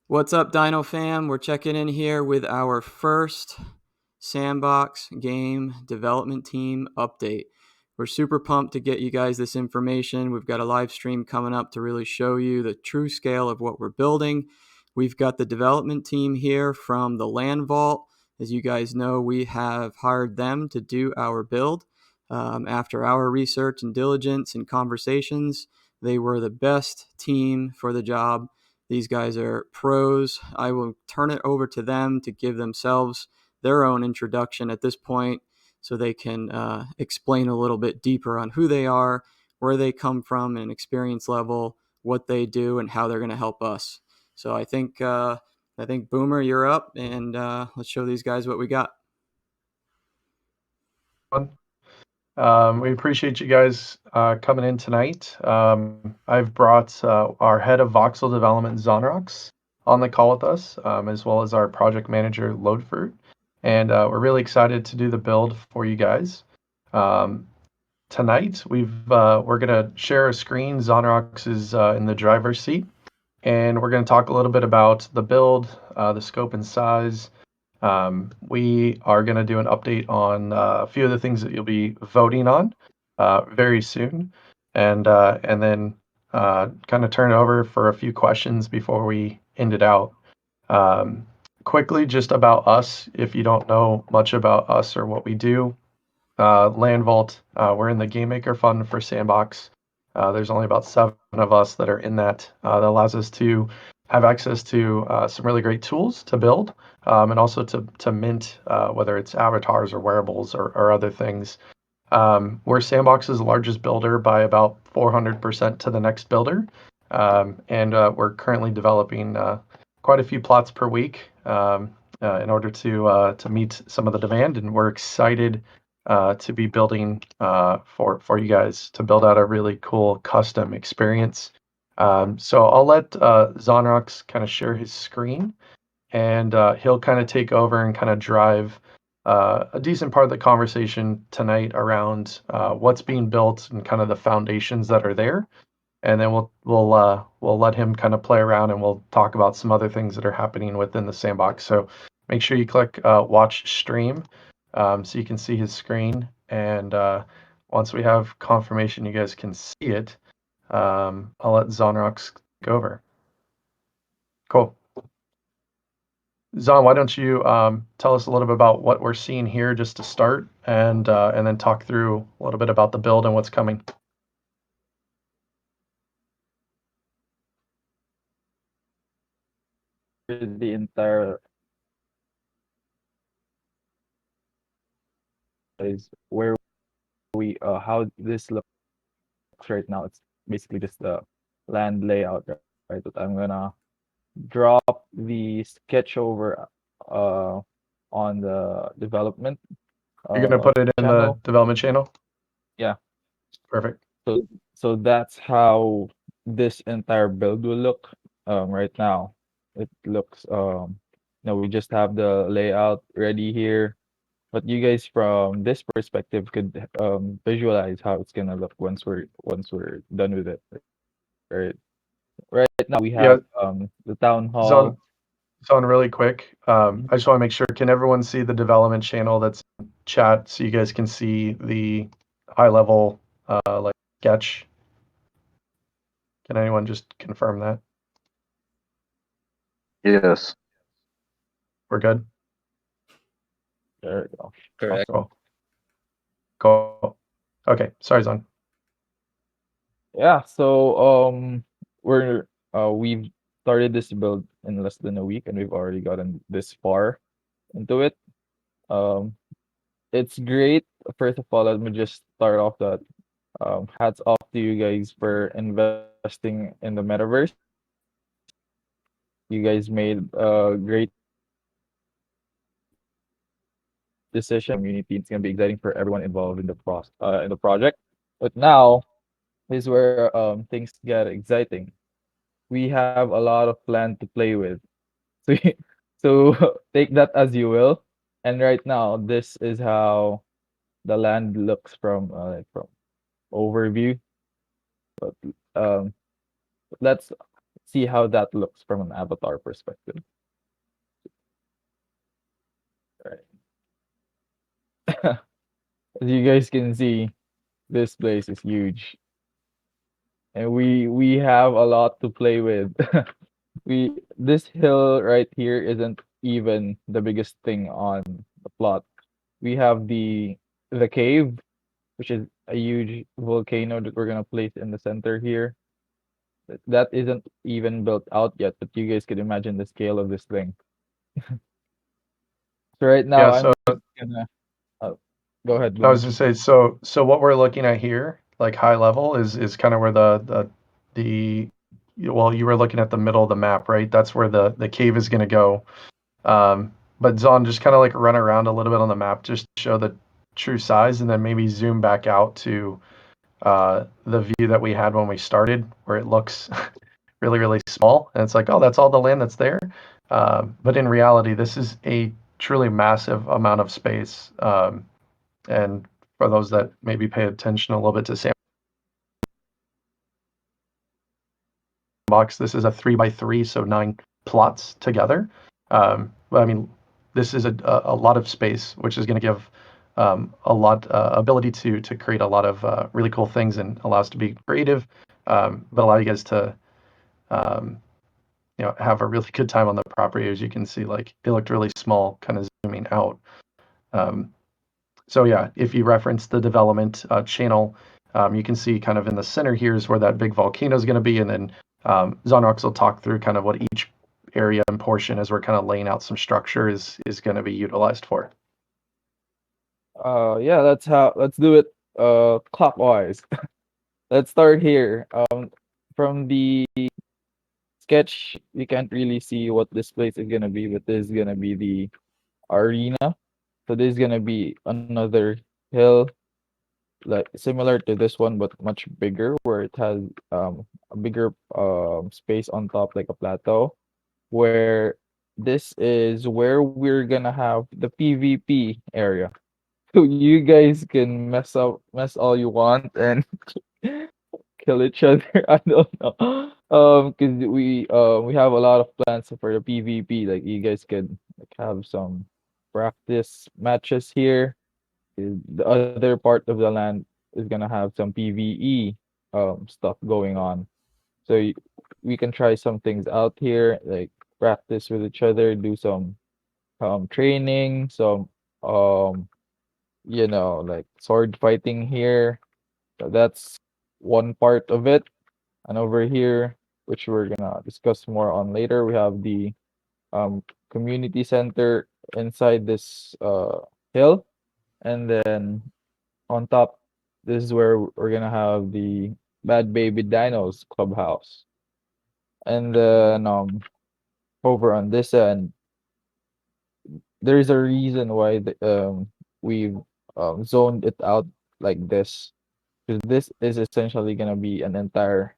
What's up, Dino fam? We're checking in here with our first Sandbox Game development team update. We're super pumped to get you guys this information. We've got a live stream coming up to really show you the true scale of what we're building. We've got the development team here from the Land Vault. As you guys know, we have hired them to do our build. After our research and diligence and conversations, they were the best team for the job. These guys are pros. I will turn it over to them to give themselves their own introduction at this point so they can explain a little bit deeper on who they are, where they come from, and experience level, what they do, and how they're going to help us. So I think Boomer, you're up, and let's show these guys what we got. We appreciate you guys coming in tonight. I've brought our head of voxel development, Zonrox, on the call with us, as well as our project manager, Loadfruit. And we're really excited to do the build for you guys. Tonight, we're going to share a screen. Zonrox is in the driver's seat. And we're going to talk a little bit about the build, the scope and size, we are going to do an update on a few of the things that you'll be voting on very soon, and then kind of turn it over for a few questions before we end it out. Quickly, just about us, if you don't know much about us or what we do, Land Vault, we're in the Game Maker Fund for Sandbox. There's only about 7 of us that are in that. That allows us to have access to some really great tools to build, and also to mint, whether it's avatars or wearables or other things. We're Sandbox's largest builder by about 400% to the next builder, and we're currently developing quite a few plots per week in order to meet some of the demand, and we're excited to be building for you guys to build out a really cool custom experience. So I'll let Zonrox kind of share his screen, and he'll kind of take over and kind of drive a decent part of the conversation tonight around what's being built and kind of the foundations that are there. And then we'll let him kind of play around, and we'll talk about some other things that are happening within the sandbox. So make sure you click watch stream so you can see his screen. And once we have confirmation you guys can see it, I'll let Zonrox go over. Cool. Zon, why don't you tell us a little bit about what we're seeing here just to start, and then talk through a little bit about the build and what's coming. The entire is where we how this looks right now. It's basically just the land layout, right? But I'm gonna drop the sketch over on the development You're going to put it in the channel. development channel? Yeah. Perfect. So that's how this entire build will look right now. It looks we just have the layout ready here. But you guys from this perspective could visualize how it's gonna look once we're done with it. Right. Right now we Yeah, have the town Zon, hall. Zon, really quick. I just want to make sure, can everyone see the development channel that's in chat so you guys can see the high level like sketch? Can anyone just confirm that? Yes. We're good? There we go. Correct. Cool. Cool. Okay, sorry, Zon. Yeah, so we've started this build in less than a week and we've already gotten this far into it. Um it's great. First of all, let me just start off that hats off to you guys for investing in the metaverse. You guys made a great decision. Community, it's gonna be exciting for everyone involved in the project. But now is where things get exciting. We have a lot of land to play with. So so take that as you will. And right now, this is how the land looks from overview. But let's see how that looks from an avatar perspective. Right. As you guys can see, this place is huge, and we have a lot to play with. We this hill right here isn't even the biggest thing on the plot. We have the cave, which is a huge volcano that we're gonna place in the center here. That isn't even built out yet, but you guys could imagine the scale of this thing. So right now, Yeah, I'm so just gonna go ahead, I was Bloomy. gonna say, so what we're looking at here, like high level, is kind of where the well, you were looking at the middle of the map, right? That's where the cave is gonna go. But Zon, just kind of like run around a little bit on the map, just to show the true size, and then maybe zoom back out to the view that we had when we started, where it looks really, really small, and it's like, oh, that's all the land that's there. But in reality, this is a truly massive amount of space. And for those that maybe pay attention a little bit to Sandbox, this is a 3x3, so 9 plots together. But I mean, this is a lot of space, which is going to give a lot ability to create a lot of really cool things and allow us to be creative, but allow you guys to um, have a really good time on the property. As you can see, like it looked really small, kind of zooming out. Um, So yeah, if you reference the development channel, you can see kind of in the center here is where that big volcano is going to be, and then Zonrox will talk through kind of what each area and portion as we're kind of laying out some structure is going to be utilized for. Yeah, let's do it clockwise. Let's start here. From the sketch, you can't really see what this place is gonna be, but this is gonna be the arena. So this is gonna be another hill, like similar to this one, but much bigger, where it has a bigger space on top, like a plateau, where this is where we're gonna have the PvP area. So you guys can mess all you want and kill each other. I don't know. Because we have a lot of plans for the PvP. Like you guys could like have some practice matches here. The other part of the land is gonna have some PvE stuff going on. So we can try some things out here, like practice with each other, do some training, some um like sword fighting here. So that's one part of it. And over here, which we're gonna discuss more on later, we have the community center inside this hill, and then on top, this is where we're gonna have the Bad Baby Dinos clubhouse, and then over on this end, there's a reason why we've zoned it out like this, because this is essentially gonna be an entire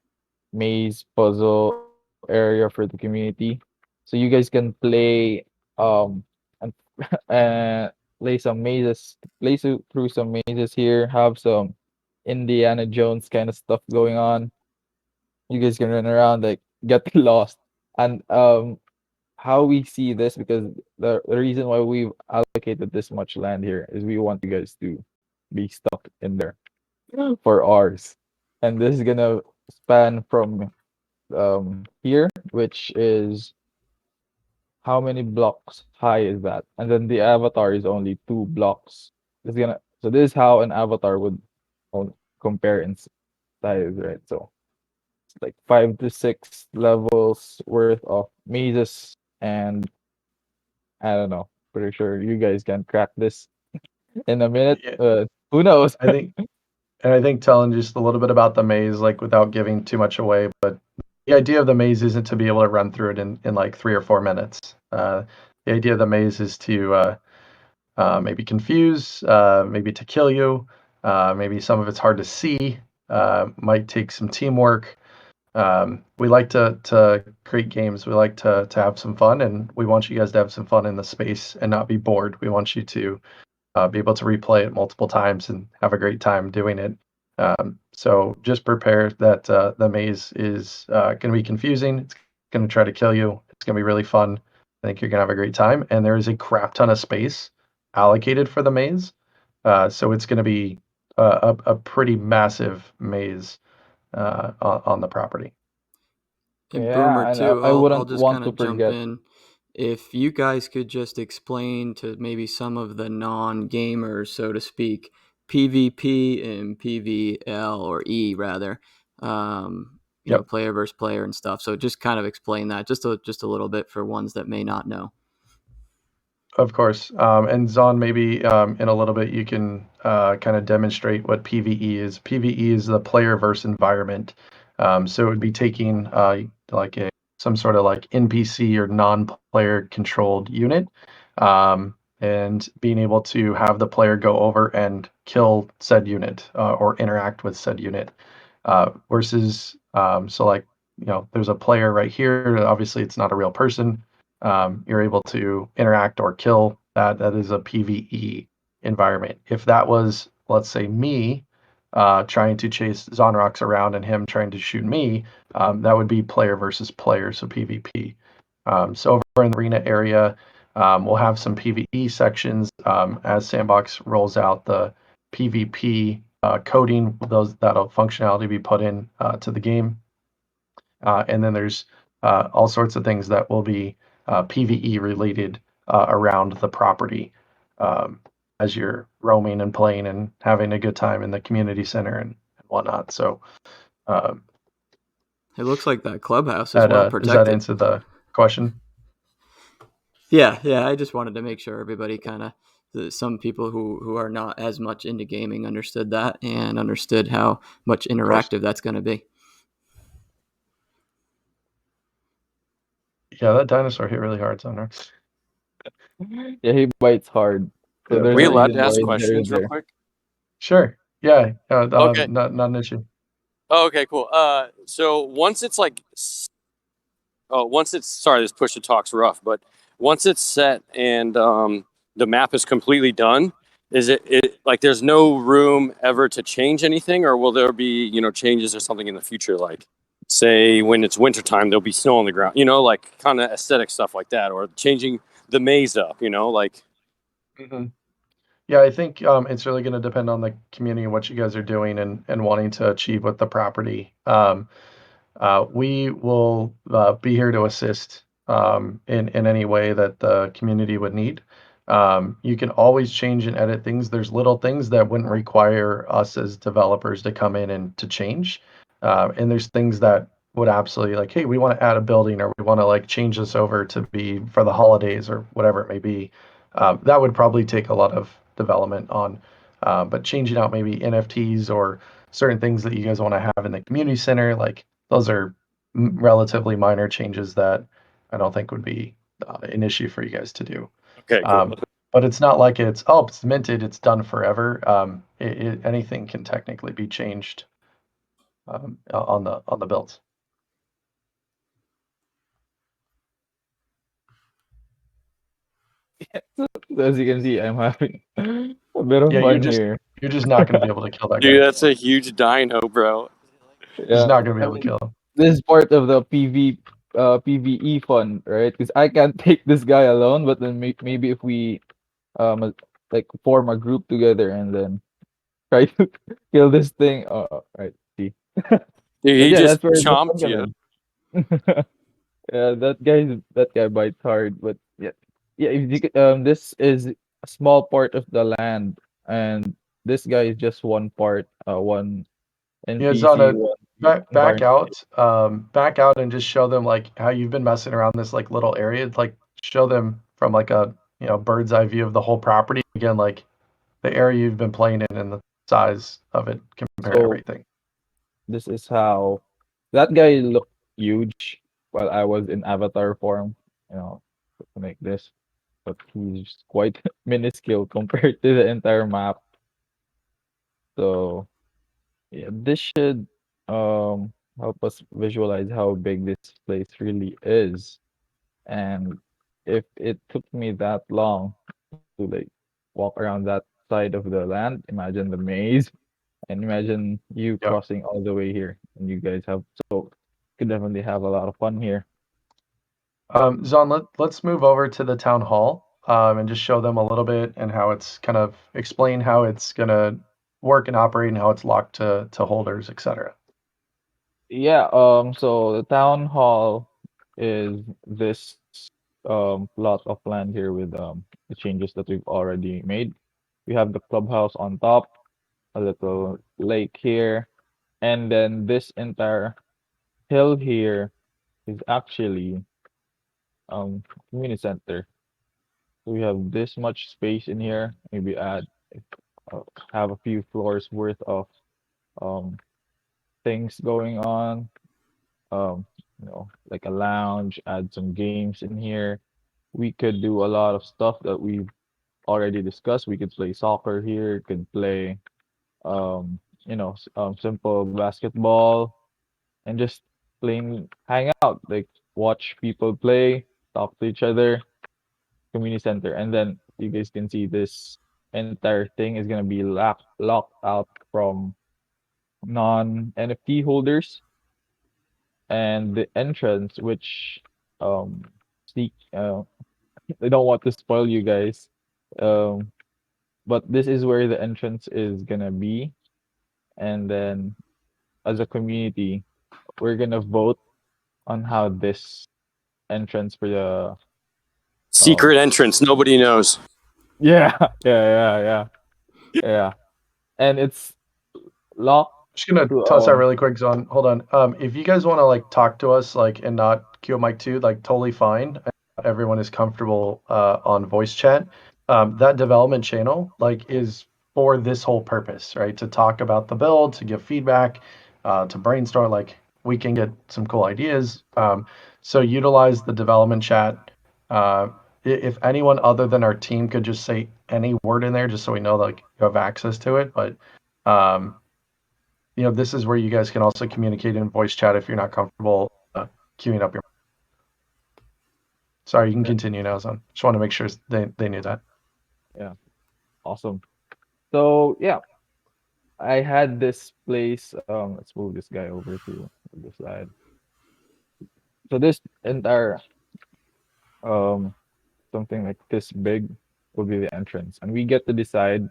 maze puzzle area for the community. So you guys can play and uh play some mazes, through some mazes here, have some Indiana Jones kind of stuff going on. You guys can run around, like get lost. And how we see this, because the reason why we've allocated this much land here is we want you guys to be stuck in there for hours. And this is gonna span from here, which is how many blocks high is that? And then the avatar is only 2 blocks. This is how an avatar would compare in size, right? So it's like 5 to 6 levels worth of mazes, and I don't know. Pretty sure you guys can crack this in a minute. Yeah, Who knows? I think, and I think telling just a little bit about the maze, like without giving too much away, but the idea of the maze isn't to be able to run through it in like 3 or 4 minutes. The idea of the maze is to maybe confuse, maybe to kill you. Maybe some of it's hard to see. Might take some teamwork. We like to create games. We like to have some fun, and we want you guys to have some fun in the space and not be bored. We want you to be able to replay it multiple times and have a great time doing it. So just prepare that the maze is going to be confusing. It's going to try to kill you. It's going to be really fun. I think you're going to have a great time. And there is a crap ton of space allocated for the maze. So it's going to be a pretty massive maze on the property. And Boomer Yeah, and too. I I'll wouldn't just want kind to of jump forget. in. If you guys could just explain to maybe some of the non-gamers, so to speak, PvP and PvL or E rather, Yep. player versus player and stuff. So just kind of explain that just a little bit for ones that may not know. Of course. And Zon, maybe in a little bit you can kind of demonstrate what PvE is. PvE is the player versus environment. So it would be taking like some sort of like NPC or non-player controlled unit, and being able to have the player go over and kill said unit or interact with said unit. Versus, so like, there's a player right here. Obviously, it's not a real person. You're able to interact or kill that. That is a PvE environment. If that was, let's say, me trying to chase Zonrox around and him trying to shoot me, that would be player versus player, so PvP. So over in the arena area, we'll have some PvE sections as Sandbox rolls out the PvP coding. That'll functionality be put in to the game. And then there's all sorts of things that will be PvE related around the property as you're roaming and playing and having a good time in the community center and whatnot. So um, It looks like that clubhouse is well does that protected. answer the question? Yeah, I just wanted to make sure everybody kind of some people who are not as much into gaming understood that and understood how much Of course. interactive that's going to be. Yeah, that dinosaur hit really hard, Sonrox. Yeah, he bites hard. So Yeah, there's We a very allowed hard. to reason why ask they're questions real there. quick? Sure. Yeah. Okay. Not an issue. Oh, okay, cool. So once it's like, once it's sorry, this push to talk's rough, but once it's set and the map is completely done, is it like there's no room ever to change anything, or will there be changes or something in the future? Like, say when it's wintertime, there'll be snow on the ground, like kind of aesthetic stuff like that, or changing the maze up, like. hmm Yeah, I think it's really going to depend on the community and what you guys are doing and wanting to achieve with the property. We will be here to assist in any way that the community would need. You can always change and edit things. There's little things that wouldn't require us as developers to come in and to change. And there's things that would absolutely like, hey, we want to add a building or we want to like change this over to be for the holidays or whatever it may be. That would probably take a lot of development on. But changing out maybe NFTs or certain things that you guys want to have in the community center, like those are relatively minor changes that I don't think would be an issue for you guys to do. Okay, cool. But it's not like it's minted, it's done forever. Anything can technically be changed on the builds. As you can see, I'm having a bit of Yeah, fun here. you're just not going to be able to kill that Dude, guy. that's a huge dino, bro. You're just Yeah, not going to be I able to mean, kill him. this is part of the PvE fun, right? Because I can't take this guy alone, but then maybe if we like form a group together and then try to kill this thing. Right. See. Dude, But he yeah, just that's where the fun chomped come you. in. Yeah, that guy bites hard, but yeah, If you this is a small part of the land, and this guy is just one part, one Yeah, NPC, Zana, one back environment. out, back out and just show them like how you've been messing around this like little area. It's, like show them from like a bird's eye view of the whole property. Again, like the area you've been playing in and the size of it compared to So everything. this is how that guy looked huge while I was in avatar form, you know, to make this, but he's quite minuscule compared to the entire map. So yeah, this should help us visualize how big this place really is. And if it took me that long to like walk around that side of the land, imagine the maze and imagine you Yep. crossing all the way here. And you guys have so could definitely have a lot of fun here. Zon, let's move over to the town hall and just show them a little bit and how it's kind of explain how it's gonna work and operate and how it's locked to holders, etc. Yeah, so the town hall is this plot of land here with the changes that we've already made. We have the clubhouse on top, a little lake here, and then this entire hill here is actually community center. So we have this much space in here. Maybe uh, have a few floors worth of um things going on. Like a lounge, add some games in here. We could do a lot of stuff that we've already discussed. We could play soccer here, could play simple basketball and just hang out, like watch people play, talk to each other, community center. And then you guys can see this entire thing is gonna be locked out from non NFT holders and the entrance, which sneak I don't want to spoil you guys. Um, but this is where the entrance is gonna be, and then as a community, we're gonna vote on how this entrance for the um Secret entrance, nobody knows. yeah yeah, and it's locked Just gonna to toss out really quick, Zon. Hold on. If you guys want to like talk to us like and not queue mic too, like totally fine. Everyone is comfortable on voice chat. That development channel like is for this whole purpose, right? To talk about the build, to give feedback, to brainstorm. Like we can get some cool ideas. So utilize the development chat. If anyone other than our team could just say any word in there, just so we know like you have access to it, but. This is where you guys can also communicate in voice chat if you're not comfortable queuing up your. Sorry, you can continue now, Zon. Just want to make sure they knew that. yeah, awesome. So yeah, I had this place. Let's move this guy over to the side. So this entire um something like this big will be the entrance, and we get to decide.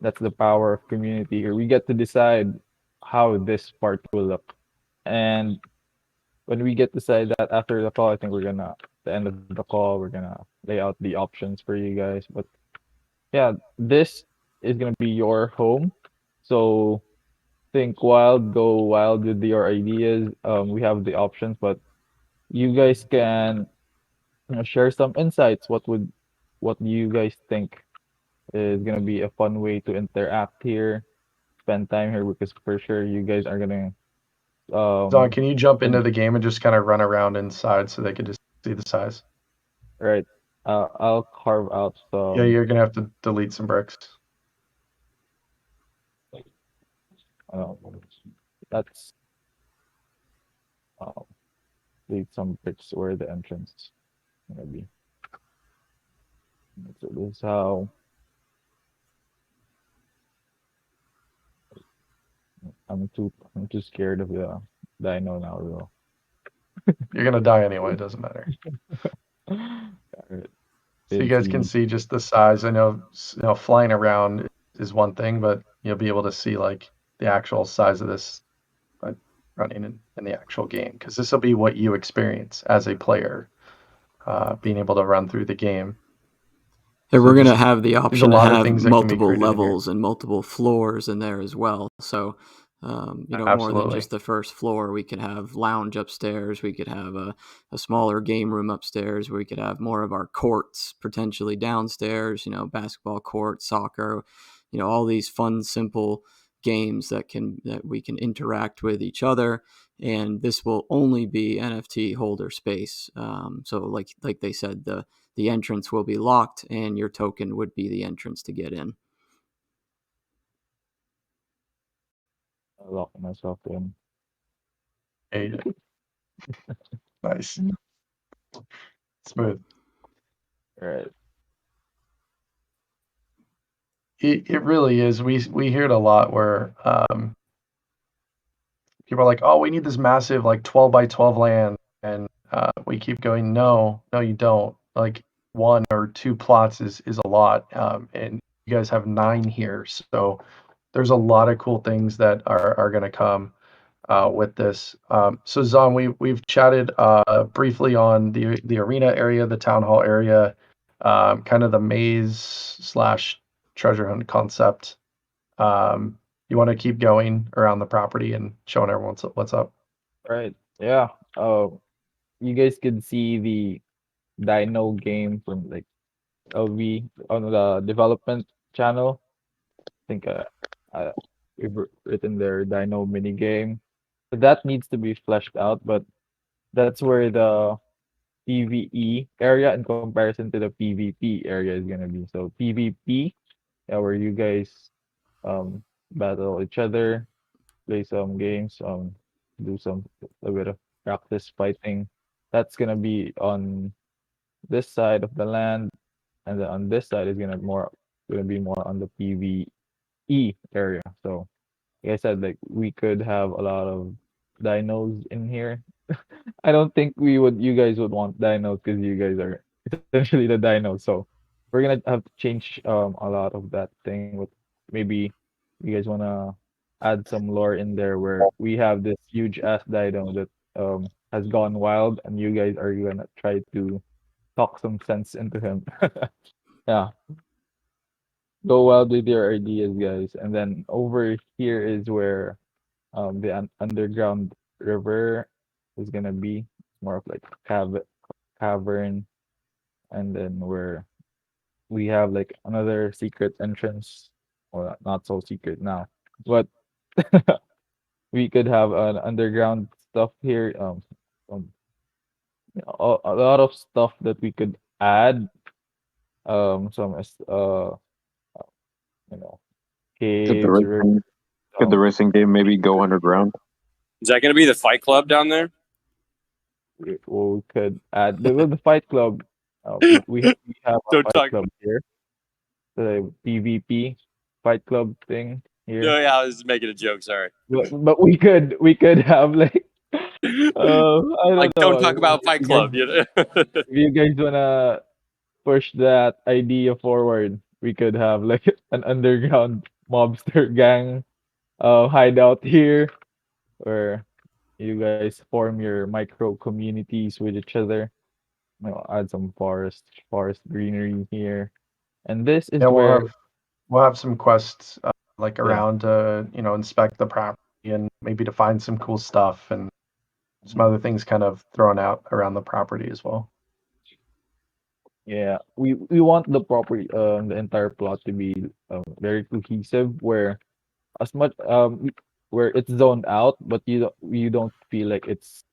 That's the power of community here. We get to decide how this part will look, and when we get to decide that after the call, I think we're gonna the end of the call, we're gonna lay out the options for you guys. But yeah, this is gonna be your home. So think wild, go wild with your ideas. We have the options, but you guys can share some insights. What do you guys think is gonna be a fun way to interact here, spend time here? Because for sure you guys are gonna Zon, can you jump into and the game and just kind of run around inside so they can just see the size? right. I'll carve out Yeah, some. you're gonna have to delete some bricks. Uh, that's uh, leave some bits where the entrance is gonna be. So this is how I'm too scared of the dino now though. You're gonna die anyway. It doesn't matter. Alright, So you didn't guys see can me. see just the size. I know, flying around is one thing, but you'll be able to see like the actual size of this running in the actual game because this will be what you experience as a player, being able to run through the game. And So we're going to just have the there's a option to lot of have things that can be multiple created in here. levels and multiple floors in there as well. So, more than Absolutely. just the first floor, we could have lounge upstairs. We could have a smaller game room upstairs. We could have more of our courts potentially downstairs, basketball court, soccer, all these fun, simple games that we can interact with each other. And this will only be NFT holder space. So like they said, the entrance will be locked and your token would be the entrance to get in. I locked myself in. Hey, nice, smooth. Right. It really is. We hear it a lot where people are like, oh, we need this massive like 12 by 12 land, and We keep going, no, you don't. Like 1 or 2 plots is a lot, and you guys have 9 here, so there's a lot of cool things that are going to come with this. So Zon, we've chatted briefly on the arena area, the town hall area, kind of the maze slash treasure hunt concept. You want to keep going around the property and showing everyone what's up? Right. Yeah. You guys can see the Dino game from like LV on the development channel. I think we've written their Dino mini game. So that needs to be fleshed out, but that's where the PvE area in comparison to the PvP area is gonna be. So PvP, yeah, where you guys um battle each other, play some games, do some a bit of practice fighting. That's gonna be on this side of the land, and then on this side is gonna be more on the PvE area. So like I said, like we could have a lot of dinos in here. I don't think you guys would want dinos because you guys are essentially the dinos. So we're gonna have to change a lot of that thing with maybe you guys wanna add some lore in there where we have this huge ass dino that has gone wild and you guys are gonna try to talk some sense into him. Yeah. Go wild with your ideas, guys. And then over here is where the underground river is gonna be more of like cavern, and then where we have like another secret entrance, or not so secret now, but we could have an underground stuff here. Um a lot of stuff that we could add. Some you know Could the caves, river. racing could the racing game maybe go underground? Is that going to be the Fight Club down there? We could add the Fight Club. We have a Don't Fight talk. Club here, the PvP Fight Club thing here. No, yeah, I was making a joke. Sorry. But we could have like I Like, don't don't know talk about Fight you guys Club. You know? if you guys wanna push that idea forward, we could have like an underground mobster gang hideout here where you guys form your micro communities with each other. Add some forest greenery here. And this is Yeah, where we'll have some quests like yeah. around to inspect the property and maybe to find some cool stuff and some other things kind of thrown out around the property as well. Yeah, we want the entire plot to be very cohesive, where as much where it's zoned out, but you don't feel like it's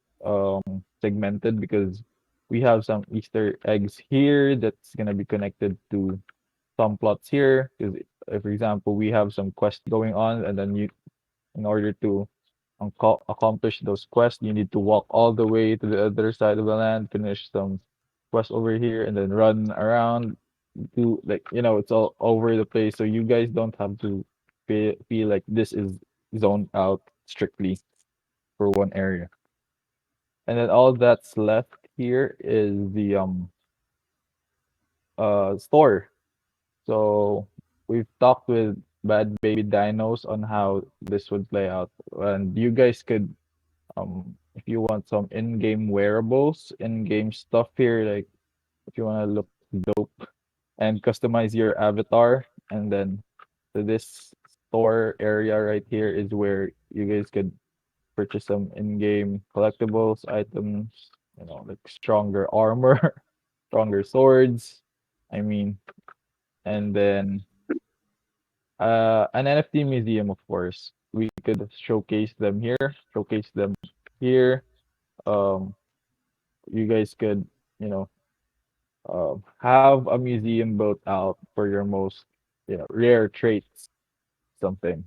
segmented because we have some Easter eggs here that's gonna be connected to some plots here. Because for example, we have some quest going on, and then in order to accomplish those quests, you need to walk all the way to the other side of the land, finish some quests over here, and then run around. Do like it's all over the place, so you guys don't have to feel like this is zoned out strictly for one area. And then all that's left here is the store. So we've talked with Bad Baby Dinos on how this would play out, and you guys could if you want some in-game wearables, in-game stuff here, like if you want to look dope and customize your avatar, and then so this store area right here is where you guys could purchase some in-game collectibles items, like stronger armor, stronger swords, I mean, and then an NFT museum, of course. We could showcase them here. Um, you guys could, you know, have a museum built out for your most, rare traits, something.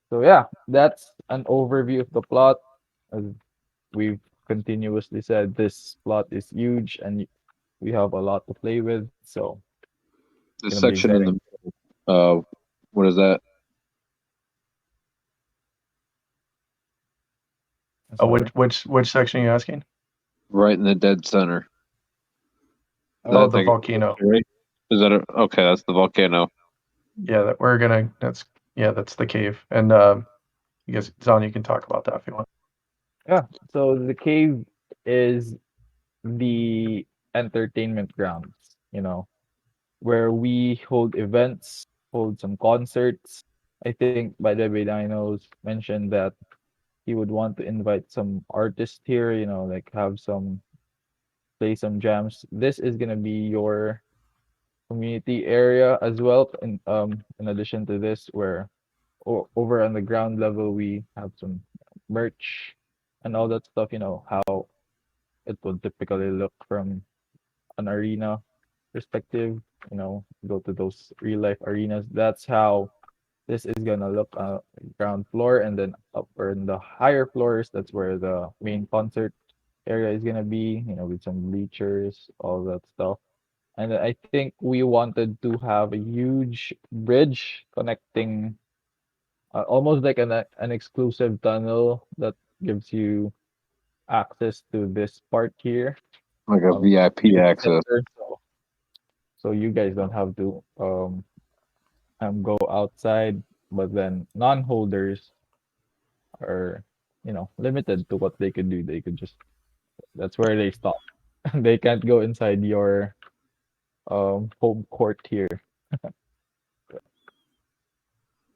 So yeah, that's an overview of the plot. As we've continuously said, this plot is huge and we have a lot to play with. So it's The gonna be section in exciting. the what is that? I'm Oh, sorry. which section are you asking? Right in the dead center. Oh, the volcano. Right? Is that okay? That's the volcano. Yeah, that's the cave. And you guys, Zon, you can talk about that if you want. Yeah. So the cave is the entertainment grounds, where we hold events, hold some concerts. I think Bad Baby Dinos mentioned that he would want to invite some artists here, like have some play some jams. This is gonna be your community area as well. In addition to this, where over on the ground level we have some merch and all that stuff. How it would typically look from an arena perspective. Go to those real life arenas. That's how this is gonna look, ground floor, and then up or in the higher floors, that's where the main concert area is gonna be, with some bleachers, all that stuff. And I think we wanted to have a huge bridge connecting, almost like an exclusive tunnel that gives you access to this part here, Like a the VIP community access. center. So you guys don't have to go outside, but then non-holders are, limited to what they could do. They could just That's where they stop. They can't go inside your home court here.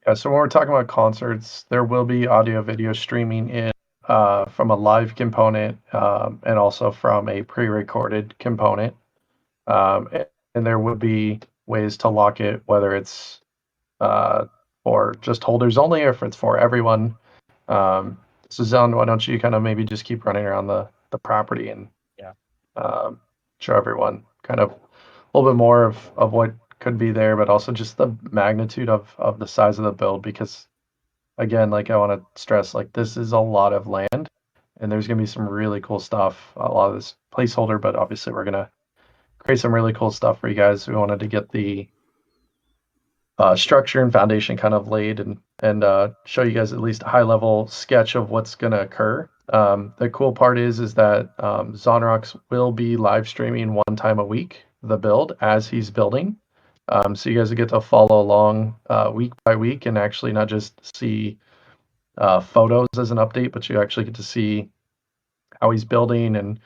Yeah, so when we're talking about concerts, there will be audio video streaming in from a live component and also from a pre-recorded component. And there would be ways to lock it, whether it's for just holders only or if it's for everyone. So Zon, why don't you kind of maybe just keep running around the property and Yeah. show everyone kind of a little bit more of what could be there, but also just the magnitude of the size of the build. Because again, like I want to stress, like this is a lot of land, and there's gonna be some really cool stuff. A lot of this placeholder, but obviously we're gonna create some really cool stuff for you guys. We wanted to get the structure and foundation kind of laid and show you guys at least a high level sketch of what's going to occur. The cool part is that Zonrox will be live streaming 1 time a week the build as he's building. So you guys will get to follow along week by week and actually not just see photos as an update, but you actually get to see how he's building and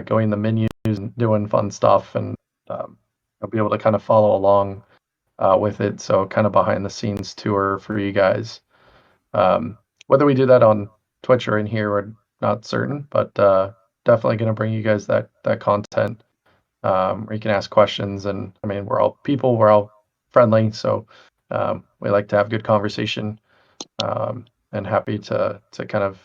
going the menus and doing fun stuff. And you'll be able to kind of follow along with it. So kind of behind the scenes tour for you guys. Whether we do that on Twitch or in here, we're not certain, but definitely going to bring you guys that content where you can ask questions. And I mean, we're all people, we're all friendly, so we like to have good conversation. And happy to kind of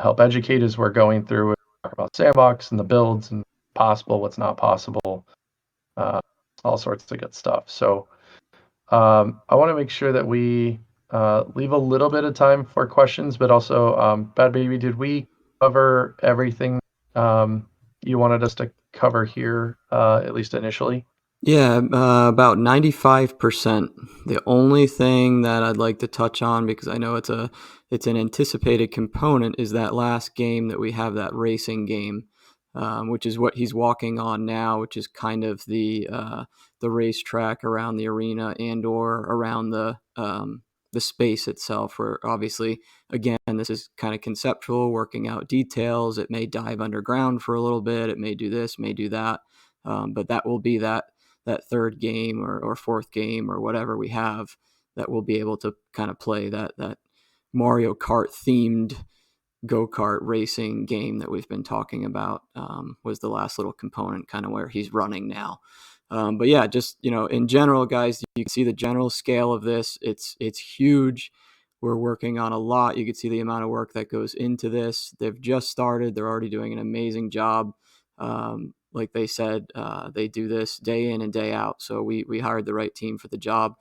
help educate as we're going through it, talk about Sandbox and the builds and possible, what's not possible, all sorts of good stuff. So I want to make sure that we leave a little bit of time for questions, but also, Bad Baby, did we cover everything you wanted us to cover here, at least initially? Yeah, about 95%. The only thing that I'd like to touch on, because I know it's an anticipated component, is that last game that we have, that racing game, which is what he's walking on now, which is kind of the racetrack around the arena and or around the space itself. Where obviously, again, this is kind of conceptual, working out details. It may dive underground for a little bit. It may do this, may do that. But that will be that third game or fourth game or whatever we have, that we'll be able to kind of play that Mario Kart themed go-kart racing game that we've been talking about. Was the last little component, kind of where he's running now. But yeah, just, in general, guys, you can see the general scale of this. It's huge. We're working on a lot. You can see the amount of work that goes into this. They've just started. They're already doing an amazing job. Like they said, they do this day in and day out. So we hired the right team for the job.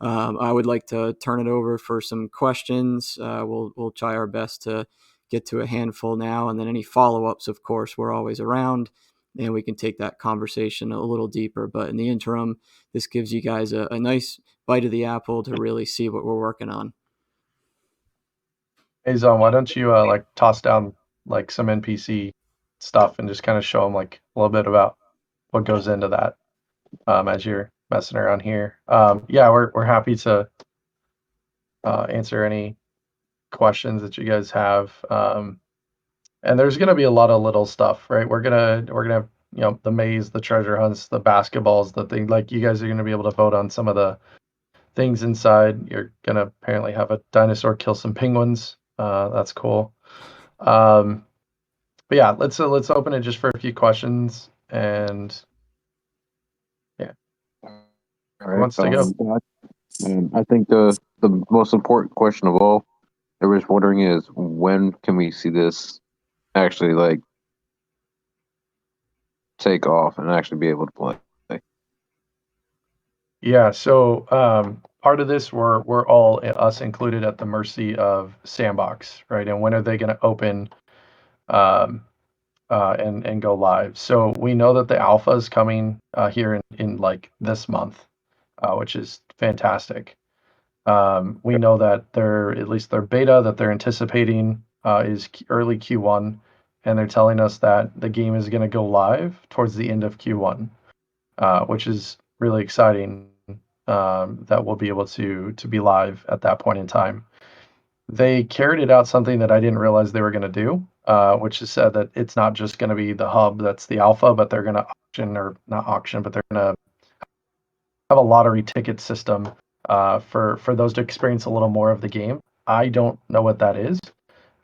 I would like to turn it over for some questions. We'll try our best to get to a handful now, and then any follow-ups, of course, we're always around, and we can take that conversation a little deeper. But in the interim, this gives you guys a nice bite of the apple to really see what we're working on. Hey Zon, why don't you like toss down like some NPC stuff and just kind of show them like a little bit about what goes into that as you're messing around here. Yeah, we're happy to answer any questions that you guys have. And there's gonna be a lot of little stuff, right? We're gonna have, you know, the maze, the treasure hunts, the basketballs, the thing. Like, you guys are gonna be able to vote on some of the things inside. You're gonna apparently have a dinosaur kill some penguins. That's cool. But yeah, let's open it just for a few questions, and yeah, All who right. wants to go? I think the most important question of all, everyone's wondering, is when can we see this actually like take off and actually be able to play? Yeah, so part of this, we're all, us included, at the mercy of Sandbox, right? And when are they going to open um, and go live? So we know that the alpha is coming here in like this month, which is fantastic. We know that at least their beta that they're anticipating is early Q1, and they're telling us that the game is going to go live towards the end of Q1, which is really exciting. That we'll be able to be live at that point in time. They carried it out something that I didn't realize they were going to do, which is said that it's not just going to be the hub that's the alpha, but they're going to auction, or not auction, but they're going to have a lottery ticket system for those to experience a little more of the game. I don't know what that is.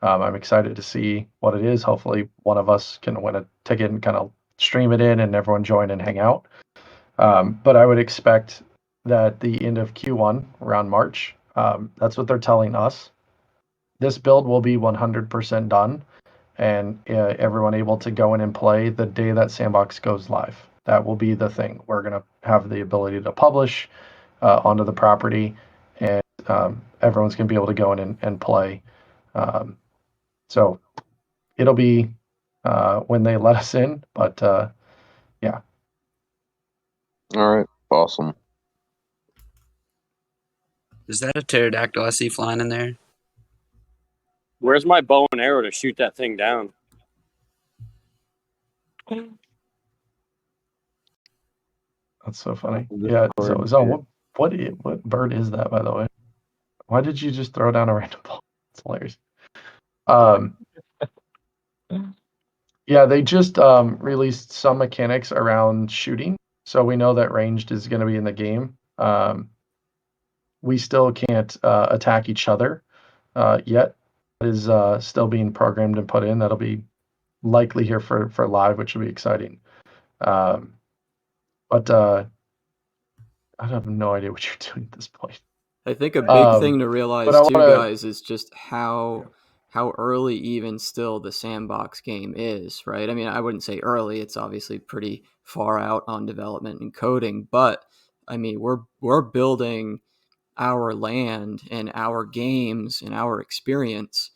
I'm excited to see what it is. Hopefully, one of us can win a ticket and kind of stream it in, and everyone join and hang out. But I would expect that the end of Q1, around March, that's what they're telling us. This build will be 100% done, and everyone able to go in and play the day that Sandbox goes live. That will be the thing. We're going to have the ability to publish onto the property, and everyone's going to be able to go in and play. So it'll be when they let us in, but yeah. All right, awesome. Is that a pterodactyl I see flying in there? Where's my bow and arrow to shoot that thing down? That's so funny. Just Yeah. forward So here. what bird is that, by the way? Why did you just throw down a random ball? It's hilarious. Yeah, they just released some mechanics around shooting, so we know that ranged is going to be in the game. We still can't attack each other yet. It is still being programmed and put in. That'll be likely here for live, which will be exciting. But I have no idea what you're doing at this point. I think a big thing to realize but I too, wanna- guys, is just how early even still the Sandbox game is, right? I mean, I wouldn't say early; it's obviously pretty far out on development and coding, but I mean, we're building our land and our games and our experience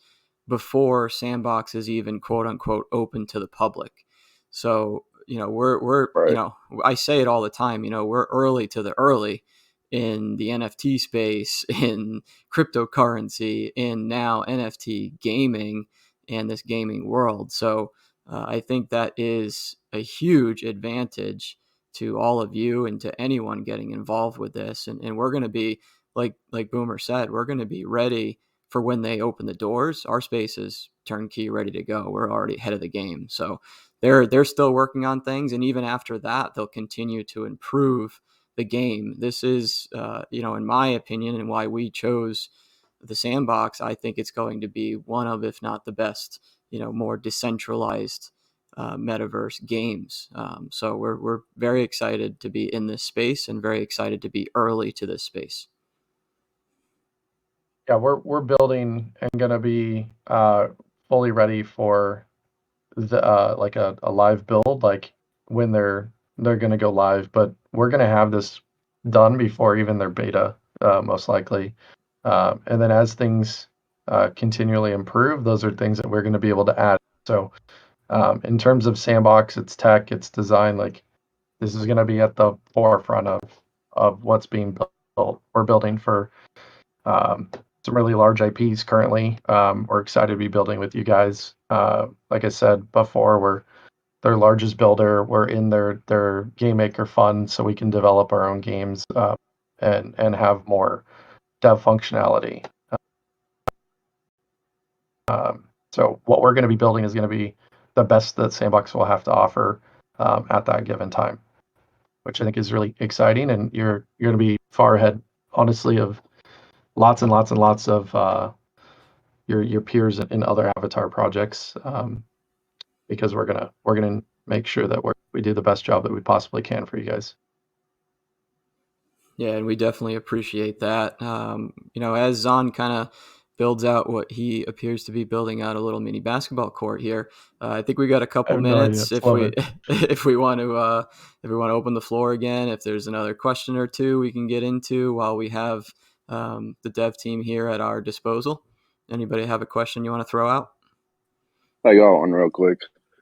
before Sandbox is even quote unquote open to the public. So, you know, we're Right. you know, I say it all the time, you know, we're early to the early in the NFT space, in cryptocurrency, in now NFT gaming and this gaming world. So I think that is a huge advantage to all of you and to anyone getting involved with this. And we're going to be, like Boomer said, we're going to be ready for when they open the doors. Our space is turnkey, ready to go. We're already ahead of the game. So they're still working on things, and even after that, they'll continue to improve the game. This is, you know, in my opinion, and why we chose the Sandbox. I think it's going to be one of, if not the best, you know, more decentralized metaverse games. So we're very excited to be in this space and very excited to be early to this space. Yeah, we're building and gonna be fully ready for the like a live build, like when they're gonna go live, but we're gonna have this done before even their beta, most likely. And then as things continually improve, those are things that we're gonna be able to add. So in terms of Sandbox, its tech, its design, like this is gonna be at the forefront of what's being built. We're building for some really large IPs currently. We're excited to be building with you guys. Like I said before, their largest builder. We're in their game maker fund, so we can develop our own games and have more dev functionality. So what we're going to be building is going to be the best that Sandbox will have to offer at that given time, which I think is really exciting. And you're going to be far ahead, honestly, of lots and lots and lots of your peers in other avatar projects, because we're gonna make sure that we do the best job that we possibly can for you guys. Yeah, and we definitely appreciate that. As Zon kind of builds out what he appears to be building out a little mini basketball court here, I think we got a couple minutes if we if we want to open the floor again. If there's another question or two we can get into while we have the dev team here at our disposal. Anybody have a question you want to throw out? I got one real quick.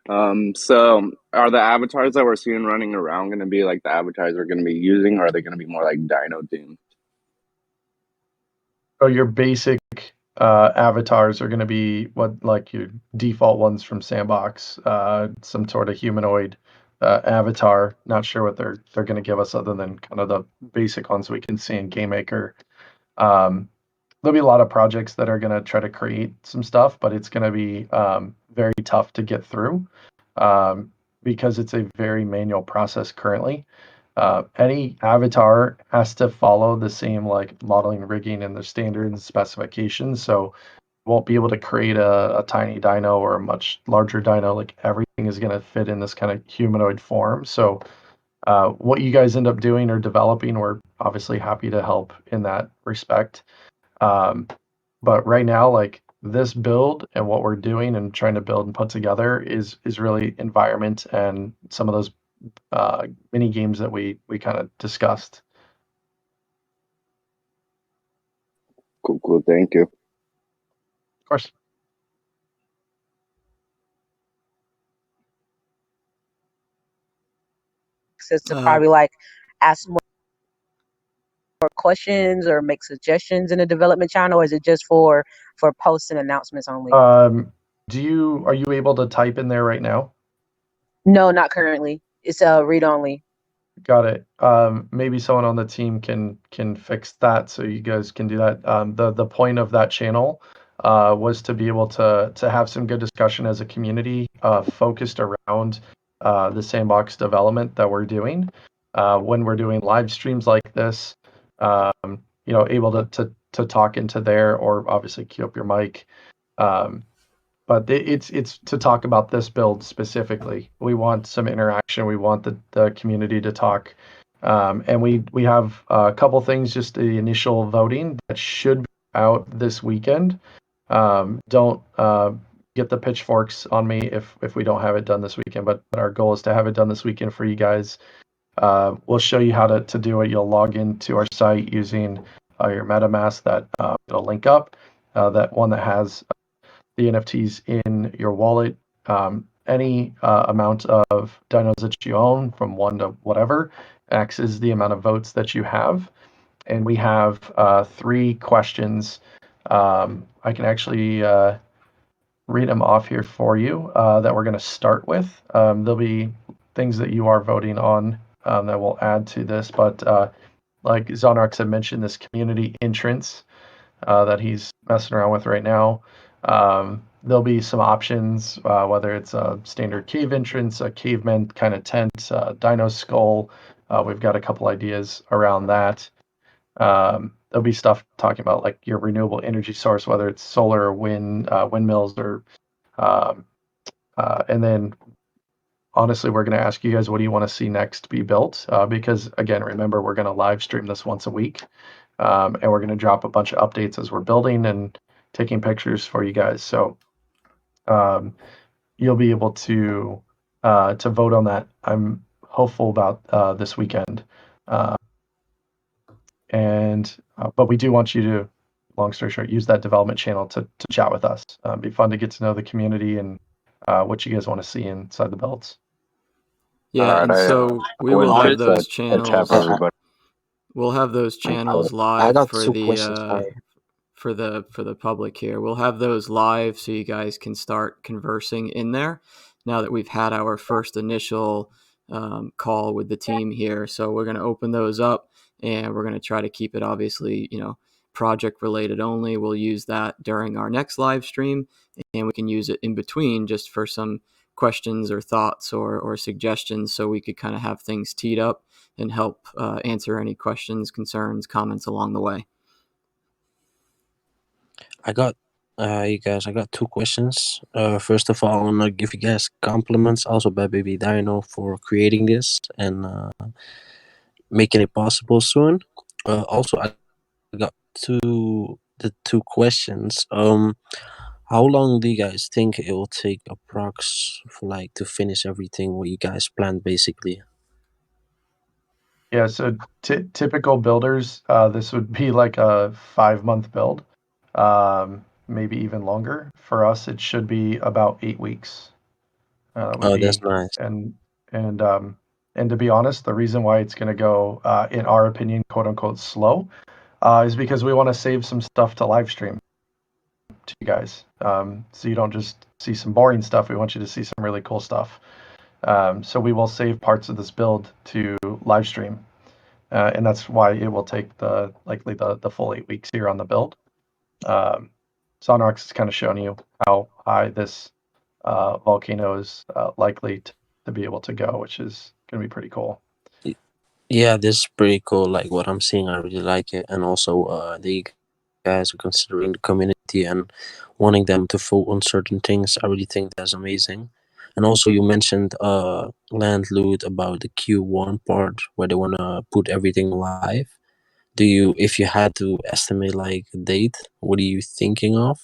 So are the avatars that we're seeing running around going to be like the avatars we're going to be using, or are they going to be more like dino themed? So your basic avatars are going to be like your default ones from Sandbox, some sort of humanoid avatar. Not sure what they're going to give us other than kind of the basic ones we can see in Game Maker. There'll be a lot of projects that are going to try to create some stuff, but it's going to be very tough to get through because it's a very manual process currently. Any avatar has to follow the same like modeling, rigging, and the standards specifications. So won't be able to create a tiny dino or a much larger dino. Like everything is going to fit in this kind of humanoid form. So what you guys end up doing or developing, we're obviously happy to help in that respect. But right now, like this build and what we're doing and trying to build and put together is really environment and some of those mini games that we kind of discussed. Cool. Thank you. Of course. To probably like ask more questions or make suggestions in the development channel, or is it just for posts and announcements only? Are you able to type in there right now? No, not currently. It's read only. Got it. Maybe someone on the team can fix that so you guys can do that. The point of that channel was to be able to have some good discussion as a community focused around the Sandbox development that we're doing. When we're doing live streams like this, able to talk into there, or obviously queue up your mic. But it's to talk about this build specifically. We want some interaction. We want the community to talk. And we have a couple things, just the initial voting that should be out this weekend. Don't get the pitchforks on me if we don't have it done this weekend, but our goal is to have it done this weekend for you guys. We'll show you how to do it. You'll log into our site using your MetaMask that it'll link up. That one that has the NFTs in your wallet. Any amount of dinos that you own, from 1 to whatever, X is the amount of votes that you have. And we have 3 questions. I can actually read them off here for you that we're going to start with. There'll be things that you are voting on that will add to this. But like Zonarx had mentioned, this community entrance that he's messing around with right now. There'll be some options, whether it's a standard cave entrance, a caveman kind of tent, dino skull. We've got a couple ideas around that. There'll be stuff talking about like your renewable energy source, whether it's solar or wind, windmills, or and then honestly, we're going to ask you guys, what do you want to see next be built? Because again, remember, we're going to live stream this once a week. And we're going to drop a bunch of updates as we're building and taking pictures for you guys. So you'll be able to vote on that. I'm hopeful about this weekend. But we do want you to, long story short, use that development channel to chat with us. Be fun to get to know the community and what you guys want to see inside the builds. Yeah, and so we will have those channels. We'll have those channels live for the public here. We'll have those live so you guys can start conversing in there. now that we've had our first initial call with the team here. So we're going to open those up, and we're going to try to keep it obviously, project related only. We'll use that during our next live stream, and we can use it in between just for some questions or thoughts or suggestions, so we could kind of have things teed up and help answer any questions, concerns, comments along the way. I got you guys. I got two questions. First of all, I want to give you guys compliments, also Bad Baby Dino, for creating this and making it possible soon. Also, I got the two questions. How long do you guys think it will take approx for like to finish everything what you guys planned, basically? Yeah, so typical builders, this would be like a 5-month build, maybe even longer. For us, it should be about 8 weeks. That would Oh, that's be, nice. and to be honest, the reason why it's going to go, in our opinion, quote unquote, slow, is because we want to save some stuff to live stream to you guys. So you don't just see some boring stuff. We want you to see some really cool stuff. So we will save parts of this build to live stream. And that's why it will take likely the full 8 weeks here on the build. Sonrox has kind of shown you how high this volcano is likely to be able to go, which is going to be pretty cool. Yeah, this is pretty cool. Like what I'm seeing, I really like it, and also the guys are considering the community and wanting them to vote on certain things. I really think that's amazing. And also, you mentioned land loot about the Q1 part where they wanna put everything live. If you had to estimate like a date, what are you thinking of?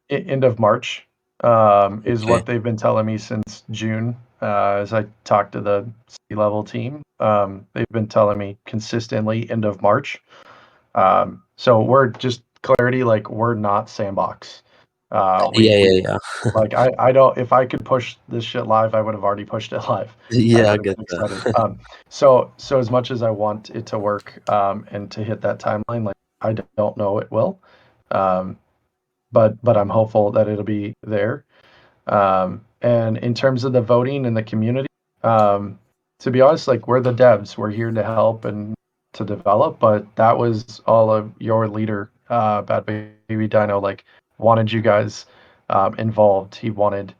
End of March is Okay. what they've been telling me since June. As I talked to the C-level team, they've been telling me consistently end of March. So we're just clarity, like we're not Sandbox. Yeah. Like I don't. If I could push this shit live, I would have already pushed it live. I Yeah, I would have get been that. excited. So as much as I want it to work, and to hit that timeline, like I don't know it will, um, but I'm hopeful that it'll be there. And in terms of the voting in the community, to be honest, like we're the devs, we're here to help and to develop, but that was all of your leader, Bad Baby Dino, like wanted you guys involved. He wanted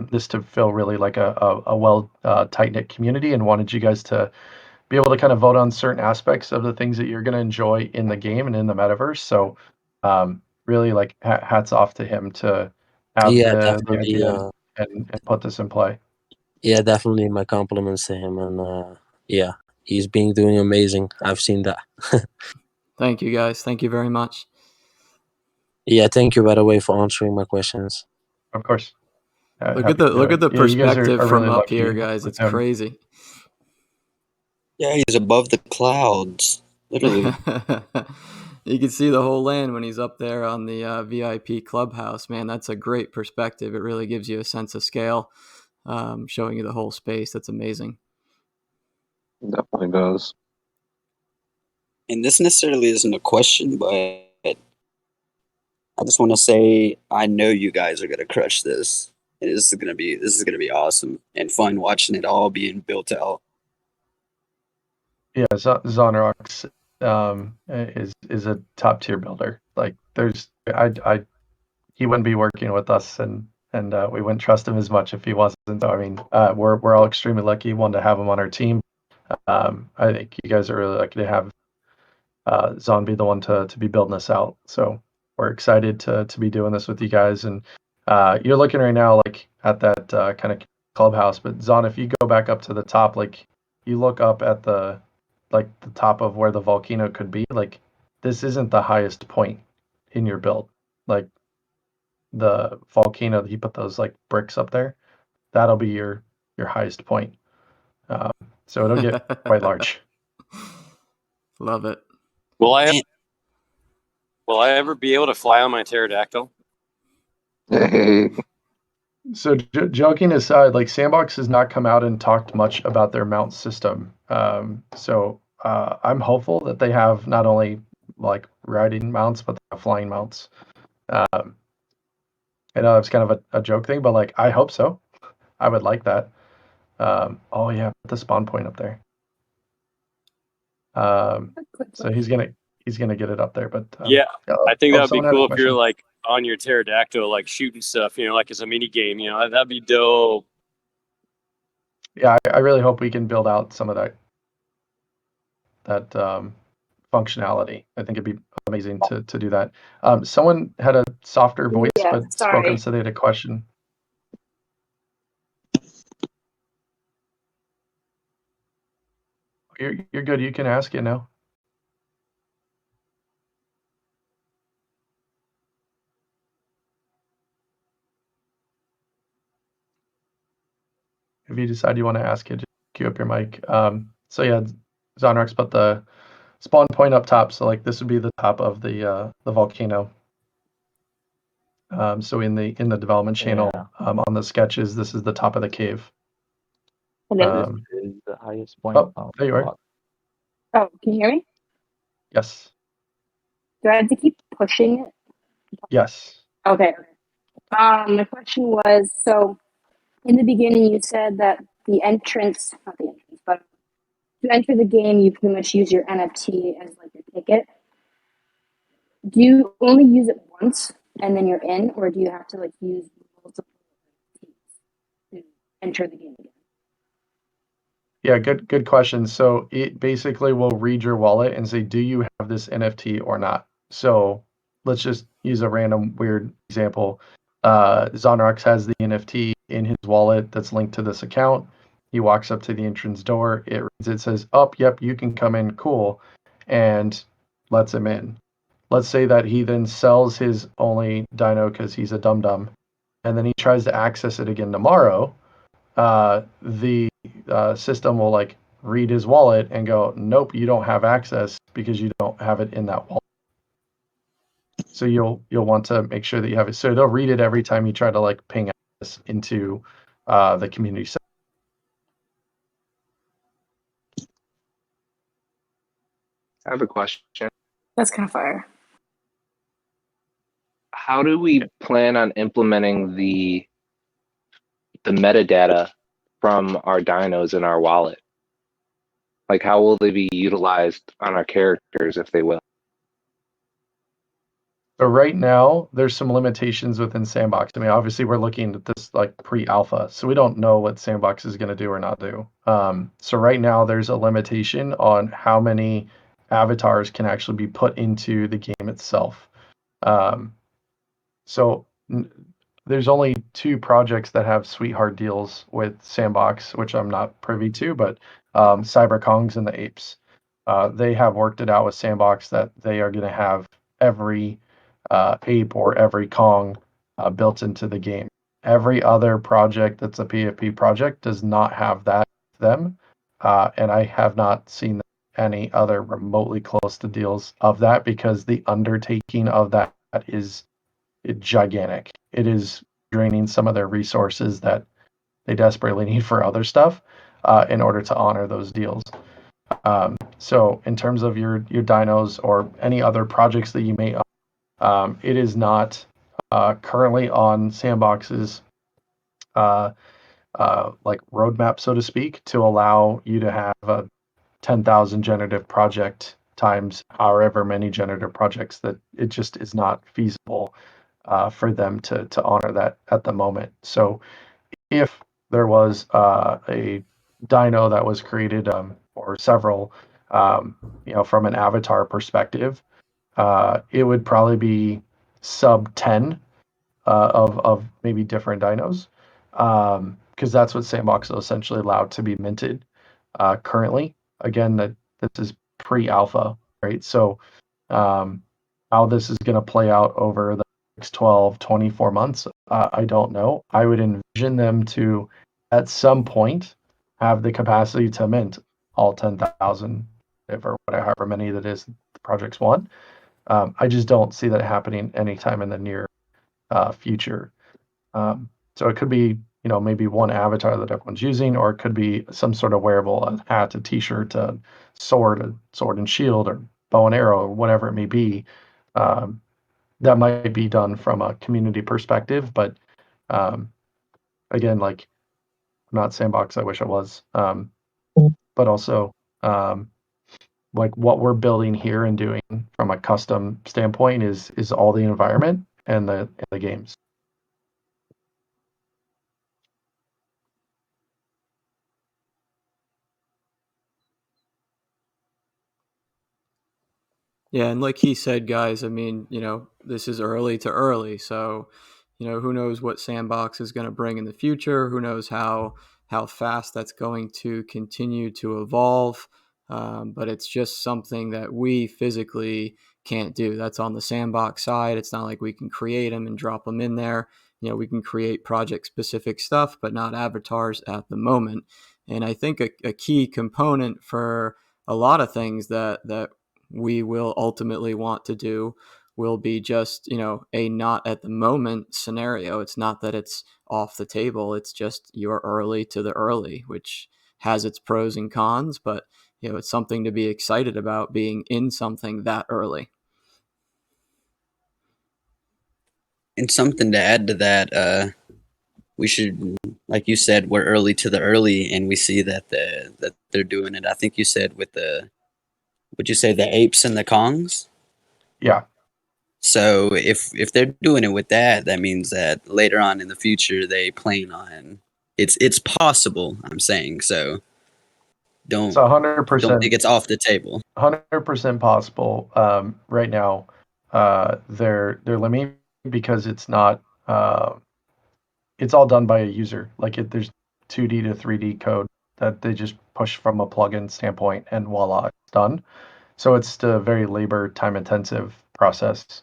this to feel really like a well tight knit community, and wanted you guys to be able to kind of vote on certain aspects of the things that you're going to enjoy in the game and in the metaverse. So really like hats off to him to have Yeah, the definitely. idea and put this in play. Yeah, definitely. My compliments to him, and yeah, he's been doing amazing. I've seen that. Thank you, guys. Thank you very much. Yeah, thank you by the way for answering my questions. Of course. Look Happy at the to do it. the Yeah, you guys perspective are from really up here, lucky guys. with It's him. crazy. Yeah, he's above the clouds, literally. You can see the whole land when he's up there on the VIP clubhouse. Man, that's a great perspective. It really gives you a sense of scale, showing you the whole space. That's amazing. Definitely does. And this necessarily isn't a question, but I just want to say I know you guys are gonna crush this. And this is gonna be awesome and fun watching it all being built out. Yeah, Zonrox is a top tier builder. Like there's he wouldn't be working with us, and we wouldn't trust him as much if he wasn't. So I mean, we're all extremely lucky, one, to have him on our team. I think you guys are really lucky to have Zon be the one to be building this out. So we're excited to be doing this with you guys. And you're looking right now like at that kind of clubhouse. But Zon, if you go back up to the top, like you look up at the top of where the volcano could be, like this isn't the highest point in your build. Like the volcano, he put those like bricks up there. That'll be your highest point. So it'll get quite large. Love it. Will I ever be able to fly on my pterodactyl? Hey, So joking aside, like Sandbox has not come out and talked much about their mount system. So I'm hopeful that they have not only like riding mounts, but they have flying mounts. I know it's kind of a joke thing, but like I hope so. I would like that. Oh yeah, put the spawn point up there. So he's gonna get it up there, but Yeah, I think that would be someone had a cool if you're question. like on your pterodactyl, like shooting stuff, like as a mini game. That'd be dope. Yeah, I really hope we can build out some of that functionality. I think it'd be amazing to do that. Someone had a softer voice, Yeah, but spoke sorry. on, so they had a question. You're good. You can ask it now. If you decide you want to ask it, just cue up your mic. So yeah, Zonrox put the spawn point up top. So like this would be the top of the volcano. So in the development channel, Yeah. on the sketches, this is the top of the cave. Hello. This is the highest point Oh, of there you the are. block. Oh, can you hear me? Yes. Do I have to keep pushing it? Yes. Okay. My question was, so in the beginning you said that the entrance, not the entrance, but to enter the game, you pretty much use your NFT as like your ticket. Do you only use it once and then you're in, or do you have to like use multiple NFTs to enter the game again? Yeah, good question. So it basically will read your wallet and say, do you have this NFT or not? So let's just use a random weird example. Zonrox has the NFT in his wallet that's linked to this account. He walks up to the entrance door. It reads, it says, "Oh, yep, you can come in, cool," and lets him in. Let's say that he then sells his only dino because he's a dum dum, and then he tries to access it again tomorrow. The system will like read his wallet and go, nope, you don't have access because you don't have it in that wallet. So you'll want to make sure that you have it. So they'll read it every time you try to like ping access into the community center. I have a question. That's kind of fire. How do we plan on implementing the metadata from our dinos in our wallet? Like, how will they be utilized on our characters, if they will? So right now, there's some limitations within Sandbox. I mean, obviously, we're looking at this like pre-alpha, so we don't know what Sandbox is going to do or not do. So right now, there's a limitation on how many avatars can actually be put into the game itself. So there's only 2 projects that have sweetheart deals with Sandbox, which I'm not privy to, but CyberKongs and the Apes. They have worked it out with Sandbox that they are going to have every ape or every Kong built into the game. Every other project that's a PFP project does not have that them, and I have not seen any other remotely close to deals of that because the undertaking of that is gigantic. It is draining some of their resources that they desperately need for other stuff in order to honor those deals. So in terms of your dinos or any other projects that you may own, it is not currently on Sandbox's like roadmap, so to speak, to allow you to have a 10,000 generative project times however many generative projects, that it just is not feasible for them to honor that at the moment. So if there was a dino that was created or several, from an avatar perspective, it would probably be sub 10 of maybe different dinos, because that's what Sandbox is essentially allowed to be minted currently. Again, that this is pre-alpha, right? So how this is going to play out over the next 12, 24 months, I don't know. I would envision them to, at some point, have the capacity to mint all 10,000, or whatever, however many that is the projects want. I just don't see that happening anytime in the near future. So it could be, maybe one avatar that everyone's using, or it could be some sort of wearable, a hat, a t-shirt, a sword and shield, or bow and arrow, or whatever it may be. That might be done from a community perspective, but again, like not Sandbox. I wish I was. But also, like what we're building here and doing from a custom standpoint is all the environment and the games. Yeah, and like he said, guys, I mean, this is early to early, so who knows what Sandbox is going to bring in the future? Who knows how fast that's going to continue to evolve? But it's just something that we physically can't do. That's on the Sandbox side. It's not like we can create them and drop them in there. We can create project specific stuff, but not avatars at the moment. And I think a key component for a lot of things that we will ultimately want to do will be just a not at the moment scenario. It's not that it's off the table, it's just you're early to the early, which has its pros and cons, but it's something to be excited about, being in something that early. And something to add to that, we should, like you said, we're early to the early, and we see that that they're doing it. I think you said with would you say the apes and the Kongs? Yeah. So if they're doing it with that, that means that later on in the future they plan on it's possible. I'm saying so. It's Don't 100%. think it's off the table. 100% possible. Right now, they're limiting because it's not. It's all done by a user. Like there's 2D to 3D code that they just push from a plugin standpoint, and voila, it's done. So it's a very labor time intensive process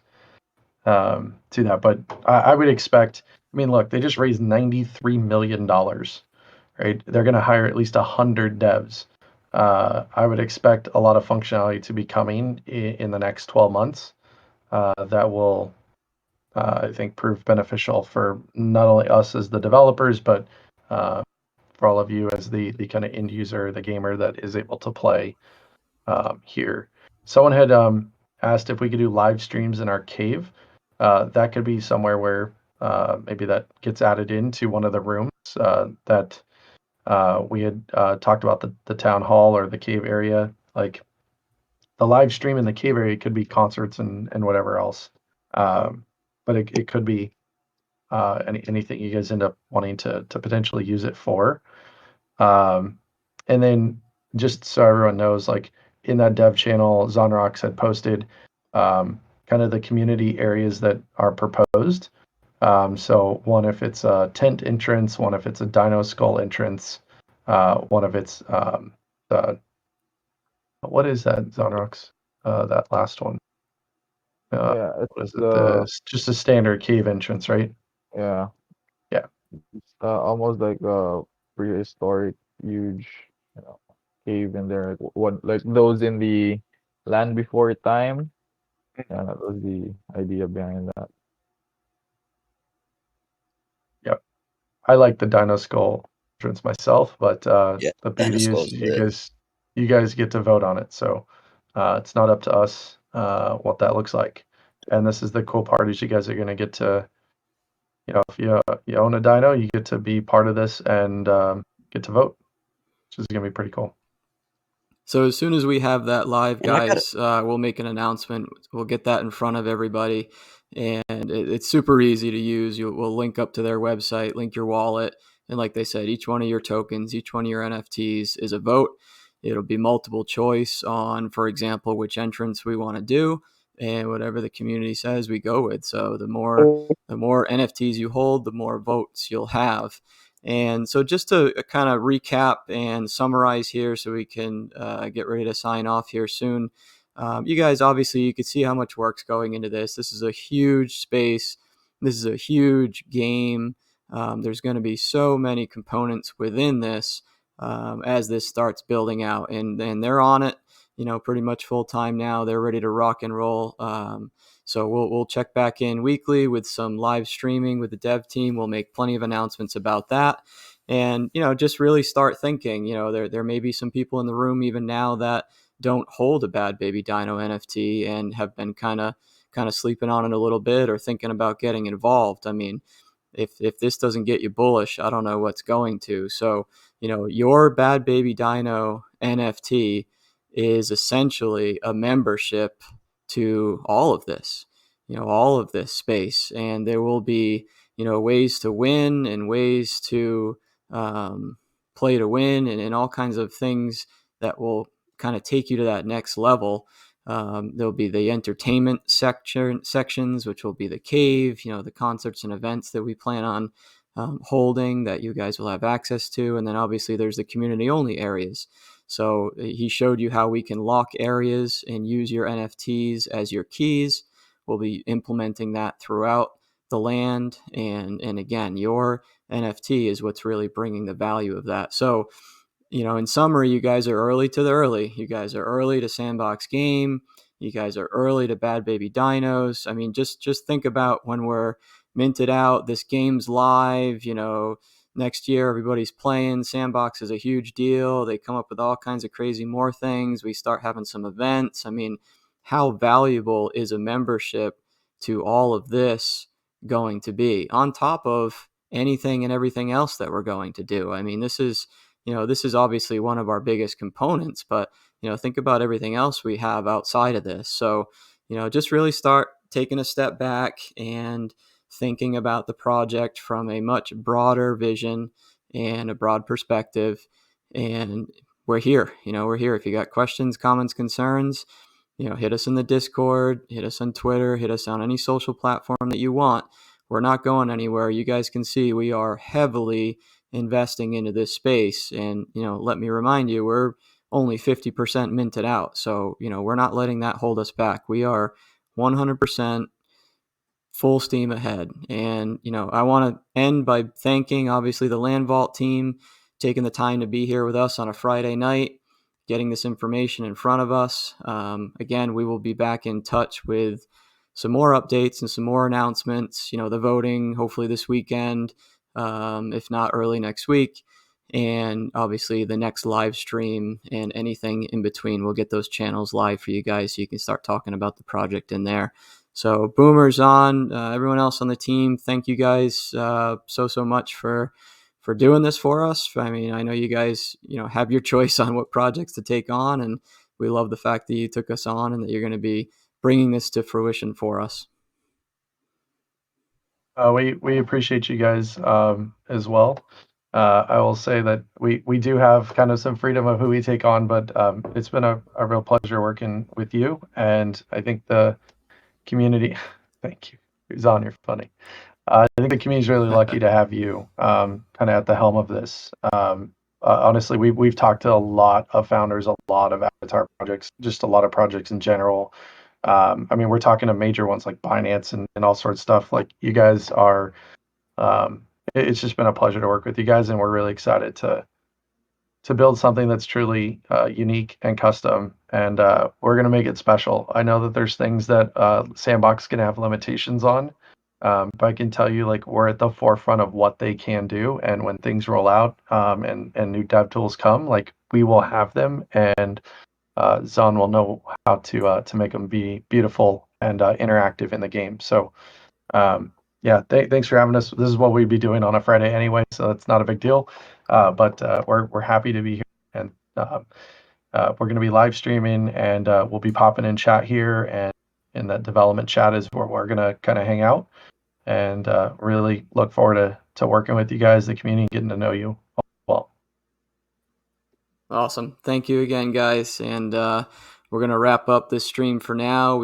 to that. But I would expect. I mean, look, they just raised $93 million, right? They're going to hire at least 100 devs. I would expect a lot of functionality to be coming in the next 12 months that will, I think, prove beneficial for not only us as the developers, but for all of you as the kind of end user, the gamer that is able to play here. Someone had asked if we could do live streams in our cave. That could be somewhere where maybe that gets added into one of the rooms that we had talked about the town hall or the cave area. Like the live stream in the cave area could be concerts and whatever else. But it could be anything you guys end up wanting to potentially use it for. And then just so everyone knows, like in that dev channel, Zonrox had posted kind of the community areas that are proposed. So one if it's a tent entrance, one if it's a dino skull entrance, one if it's the what is that, Zonrox? That last one. Yeah, What is it's it? The just a standard cave entrance, right? yeah, Yeah. it's almost like a prehistoric, huge, you know, cave in there. Like those in the land before time. Yeah, that was the idea behind that. Yep. I like the dino skull entrance myself, but Yeah, the Dino beauty is Skull's lit. you guys get to vote on it. So it's not up to us what that looks like. And this is the cool part is you guys are going to get to, if you own a dino, you get to be part of this and get to vote, which is going to be pretty cool. So as soon as we have that live, And I got guys, we'll make an announcement. We'll get that in front of everybody, and it's super easy to use. We'll link up to their website, link your wallet, and like they said, each one of your tokens, each one of your NFTs is a vote. It'll be multiple choice on, for example, which entrance we want to do, and whatever the community says, we go with. So the more NFTs you hold, the more votes you'll have. And so, just to kind of recap and summarize here, so we can get ready to sign off here soon. You guys, obviously, you can see how much work's going into this. This is a huge space. This is a huge game. There's going to be so many components within this as this starts building out, and they're on it. Pretty much full time now. They're ready to rock and roll. So we'll check back in weekly with some live streaming with the dev team. We'll make plenty of announcements about that, and just really start thinking. There may be some people in the room even now that don't hold a Bad Baby Dino NFT and have been kind of sleeping on it a little bit or thinking about getting involved. I mean, if this doesn't get you bullish, I don't know what's going to. So, your Bad Baby Dino NFT is essentially a membership to all of this, all of this space. And there will be, ways to win and ways to play to win, and all kinds of things that will kind of take you to that next level. There'll be the entertainment sections, which will be the cave, the concerts and events that we plan on holding that you guys will have access to. And then obviously there's the community only areas. So he showed you how we can lock areas and use your NFTs as your keys. We'll be implementing that throughout the land. And again, your NFT is what's really bringing the value of that. So, in summary, you guys are early to the early. You guys are early to Sandbox Game. You guys are early to Bad Baby Dinos. I mean, just think about when we're minted out, this game's live, next year everybody's playing. Sandbox is a huge deal. They come up with all kinds of crazy more things. We start having some events. I mean, how valuable is a membership to all of this going to be on top of anything and everything else that we're going to do? I mean, this is obviously one of our biggest components, but, think about everything else we have outside of this. So, just really start taking a step back and thinking about the project from a much broader vision and a broad perspective. And we're here, we're here. If you got questions, comments, concerns, hit us in the Discord, hit us on Twitter, hit us on any social platform that you want. We're not going anywhere. You guys can see we are heavily investing into this space. And, let me remind you, we're only 50% minted out. So, we're not letting that hold us back. We are 100% full steam ahead. And, I want to end by thanking, obviously, the Land Vault team taking the time to be here with us on a Friday night, getting this information in front of us. Again, we will be back in touch with some more updates and some more announcements, the voting, hopefully this weekend, if not early next week. And obviously the next live stream and anything in between, we'll get those channels live for you guys so you can start talking about the project in there. So Boomer's on, everyone else on the team, thank you guys so much for doing this for us. I mean, I know you guys, have your choice on what projects to take on, and we love the fact that you took us on and that you're going to be bringing this to fruition for us. We appreciate you guys as well. I will say that we do have kind of some freedom of who we take on, but it's been a real pleasure working with you. And I think the community, thank you, Zahn, you're funny. I think the community is really lucky to have you kind of at the helm of this. Honestly, we've talked to a lot of founders, a lot of avatar projects, just a lot of projects in general. I mean, we're talking to major ones like Binance and all sorts of stuff. Like you guys are, it's just been a pleasure to work with you guys, and we're really excited to build something that's truly unique and custom, and we're going to make it special. I know that there's things that Sandbox can have limitations on, but I can tell you, like, we're at the forefront of what they can do, and when things roll out and new dev tools come, like, we will have them, and Zon will know how to make them be beautiful and interactive in the game. So, yeah, thanks for having us. This is what we'd be doing on a Friday anyway, so it's not a big deal. But we're happy to be here, and we're going to be live streaming, and we'll be popping in chat here, and in that development chat is where we're going to kind of hang out, and really look forward to working with you guys, the community, getting to know you well. Awesome. Thank you again, guys. And we're going to wrap up this stream for now. We've